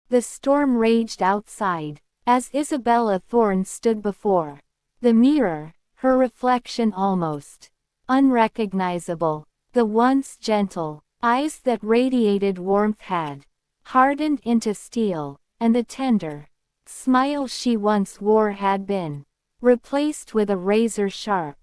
The storm raged outside, as Isabella Thorn stood before the mirror, her reflection almost unrecognizable. The once gentle eyes that radiated warmth had hardened into steel, and the tender smile she once wore had been replaced with a razor-sharp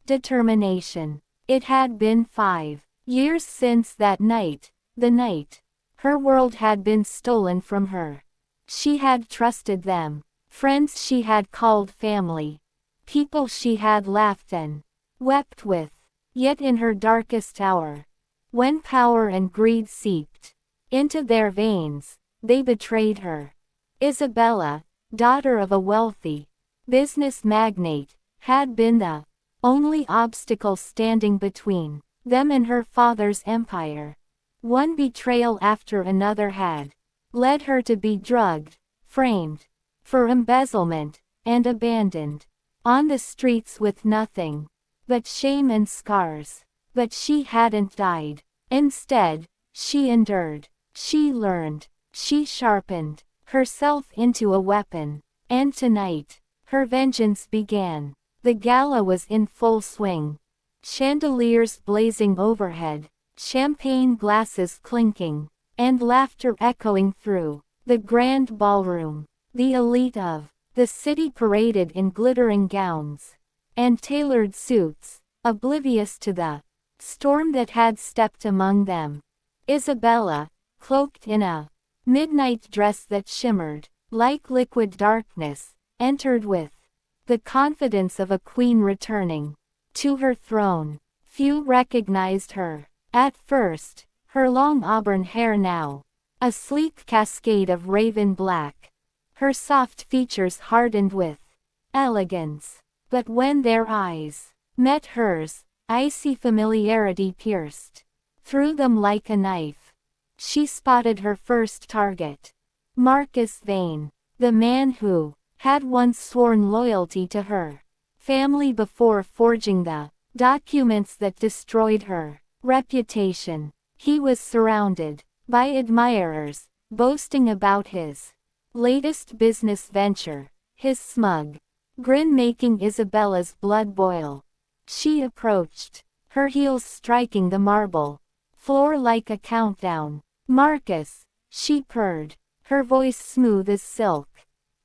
determination. It had been 5 years since that night, the night her world had been stolen from her. She had trusted them, friends she had called family, people she had laughed and wept with. Yet in her darkest hour, when power and greed seeped into their veins, they betrayed her. Isabella, daughter of a wealthy business magnate, had been the only obstacle standing between them and her father's empire. One betrayal after another had led her to be drugged, framed for embezzlement, and abandoned on the streets with nothing but shame and scars. But she hadn't died. Instead, she endured. She learned. She sharpened herself into a weapon. And tonight, her vengeance began. The gala was in full swing. Chandeliers blazing overhead, champagne glasses clinking, and laughter echoing through the grand ballroom. The elite of the city paraded in glittering gowns and tailored suits, oblivious to the storm that had stepped among them. Isabella, cloaked in a midnight dress that shimmered like liquid darkness, entered with the confidence of a queen returning to her throne. Few recognized her. At first, her long auburn hair now a sleek cascade of raven black, her soft features hardened with elegance. But when their eyes met hers, icy familiarity pierced through them like a knife. She spotted her first target. Marcus Vane, the man who had once sworn loyalty to her family before forging the documents that destroyed her reputation. He was surrounded by admirers, boasting about his latest business venture, his smug grin making Isabella's blood boil. She approached, her heels striking the marble floor like a countdown. "Marcus," she purred, her voice smooth as silk.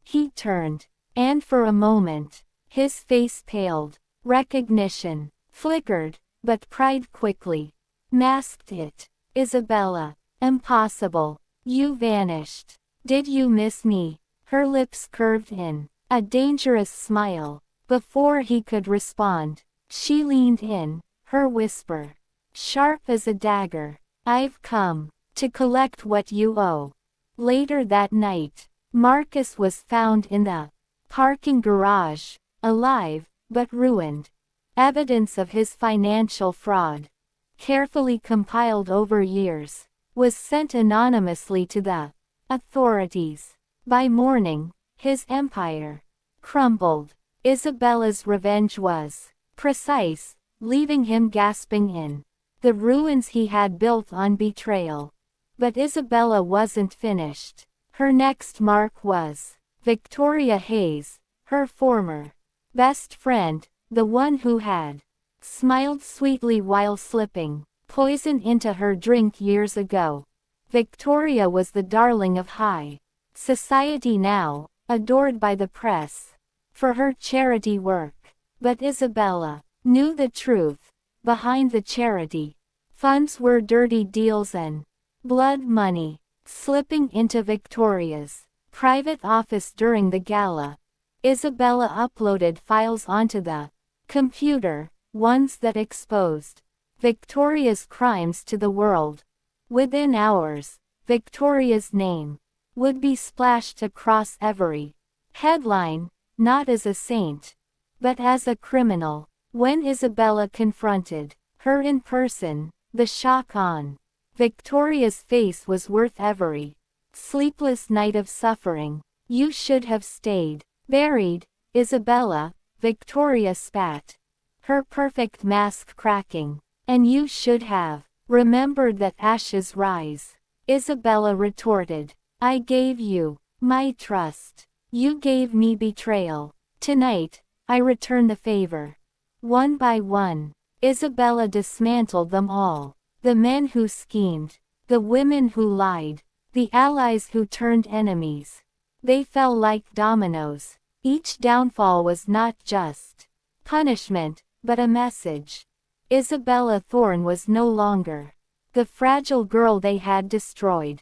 He turned, and for a moment, his face paled. Recognition flickered, but pride quickly masked it. "Isabella, impossible. You vanished. Did you miss me?" Her lips curved in a dangerous smile. Before he could respond, she leaned in, her whisper sharp as a dagger. "I've come to collect what you owe." Later that night, Marcus was found in the parking garage, alive, but ruined. Evidence of his financial fraud, carefully compiled over years, was sent anonymously to the authorities. By morning, his empire crumbled. Isabella's revenge was precise, leaving him gasping in the ruins he had built on betrayal. But Isabella wasn't finished. Her next mark was Victoria Hayes, her former best friend, the one who had smiled sweetly while slipping poison into her drink years ago. Victoria was the darling of high society now, adored by the press for her charity work. But Isabella knew the truth. Behind the charity funds were dirty deals and blood money slipping into Victoria's private office during the gala. Isabella uploaded files onto the computer, ones that exposed Victoria's crimes to the world. Within hours, Victoria's name would be splashed across every headline, not as a saint, but as a criminal. When Isabella confronted her in person, the shock on Victoria's face was worth every sleepless night of suffering. "You should have stayed buried, Isabella," Victoria spat, her perfect mask cracking. "And you should have remembered that ashes rise," Isabella retorted. I gave you my trust. You gave me betrayal. Tonight, I return the favor. One by one, Isabella dismantled them all. The men who schemed, the women who lied, the allies who turned enemies. They fell like dominoes. Each downfall was not just punishment, but a message. Isabella Thorn was no longer the fragile girl they had destroyed.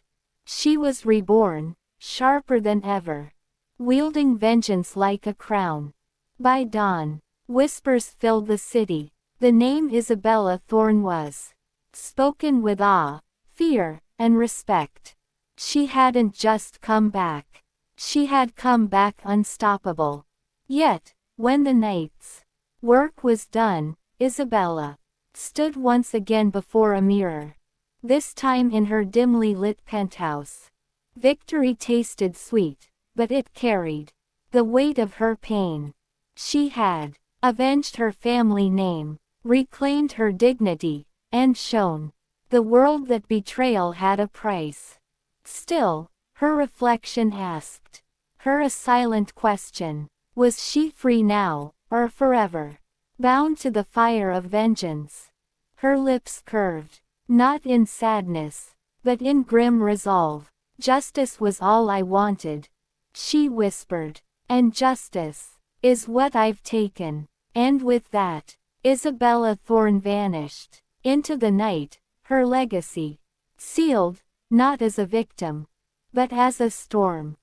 She was reborn, sharper than ever, wielding vengeance like a crown. By dawn, whispers filled the city. The name Isabella Thorn was spoken with awe, fear, and respect. She hadn't just come back. She had come back unstoppable. Yet, when the night's work was done, Isabella stood once again before a mirror. This time in her dimly lit penthouse. Victory tasted sweet, but it carried the weight of her pain. She had avenged her family name, reclaimed her dignity, and shown the world that betrayal had a price. Still, her reflection asked her a silent question. Was she free now, or forever bound to the fire of vengeance? Her lips curved, not in sadness, but in grim resolve. Justice was all I wanted, she whispered, and justice is what I've taken. And with that, Isabella Thorn vanished into the night, her legacy sealed, not as a victim, but as a storm.